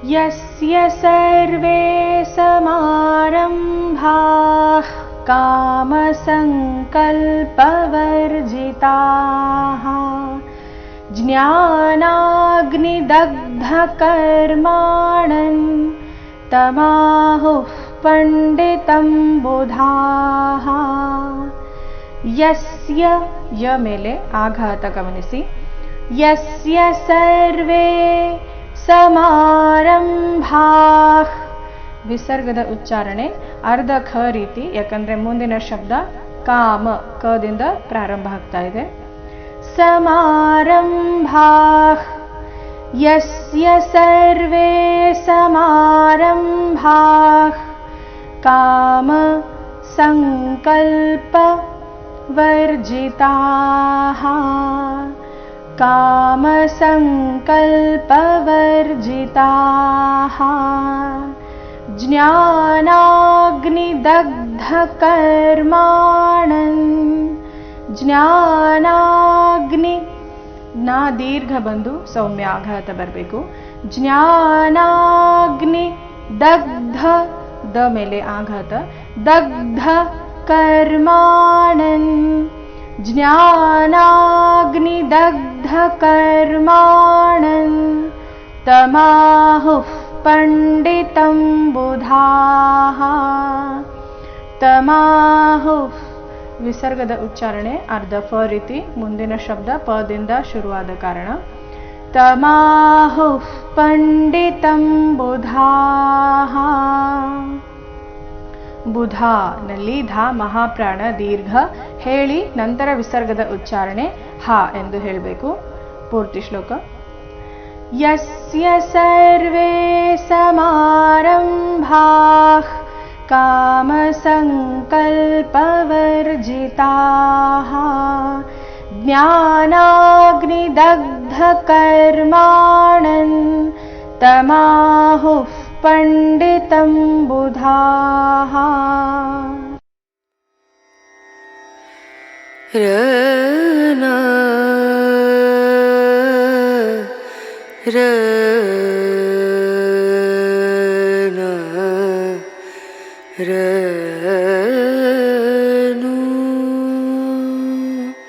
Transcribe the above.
यस्य सर्वे समारम्भाः कामसङ्कल्पवर्जिताः ज्ञानाग्निदग्धकर्माणं तमाहुः पंडितं बुधाः यस्य य ಮೇಲೆ ಆಘಾತ ಗಮನಿಸಿ ಯಸ್ಯ ಸರ್ವೇ ಸಮಾರಂಭಾಃ ವಿಸರ್ಗದ ಉಚ್ಚಾರಣೆ ಅರ್ಧ ಖ ರೀತಿ, ಯಾಕಂದ್ರೆ ಮುಂದಿನ ಶಬ್ದ ಕಾಮ ಕದಿಂದ ಪ್ರಾರಂಭ ಆಗ್ತಾ ಇದೆ. ಸಮಾರಂಭಾಃ ಯಸ್ಯ ಸರ್ವೇ ಸಮಾರಂಭಾಃ ಕಾಮ ಸಂಕಲ್ಪ ವರ್ಜಿತಾಃ ಕಾಮ ಸಂಕಲ್ಪ ವರ್ಜಿತಾಃ ಜ್ಞಾನಾಗ್ನಿದಗ್ಧಕರ್ಮಾಣಂ ಜ್ಞಾನಾಗ್ನಿ ನಾ ದೀರ್ಘ ಬಂದು ಸೌಮ್ಯ ಆಘಾತ ಬರಬೇಕು. ಜ್ಞಾನಾಗ್ನಿ ದಗ್ಧ ದ ಮೇಲೆ ಆಘಾತ ದಗ್ಧ ಕರ್ಮಾಣಂ ಜ್ಞಾನಾಗ್ನಿ ದಗ್ಧ ಕರ್ಮಾಣಂ ತಮಾಹುಃ ಪಂಡಿತಂ ಬುಧಾಃ ತಮಾಹುಃ ವಿಸರ್ಗದ ಉಚ್ಚಾರಣೆ ಅರ್ಧ ಫ ರೀತಿ, ಮುಂದಿನ ಶಬ್ದ ಪದಿಂದ ಶುರುವಾದ ಕಾರಣ. ತಮಾಹುಃ ಪಂಡಿತಂ ಬುಧಾಃ ಬುಧ ನಲ್ಲಿ ಧ ಮಹಾಪ್ರಾಣ ದೀರ್ಘ ಹೇಳಿ ನಂತರ ವಿಸರ್ಗದ ಉಚ್ಚಾರಣೆ ಹ ಎಂದು ಹೇಳಬೇಕು. ಪೂರ್ತಿ ಶ್ಲೋಕ. ಯಸ್ಯ ಸರ್ವೇ ಸಮಾರಂಭಾಃ ಕಾಮಸಂಕಲ್ಪವರ್ಜಿತಾಃ ಜ್ಞಾನಾಗ್ನಿದಗ್ಧಕರ್ಮಾಣಂ ತಮಾಹುಃ ಪಂಡಿತಂ ಬುಧಾಃ. ರ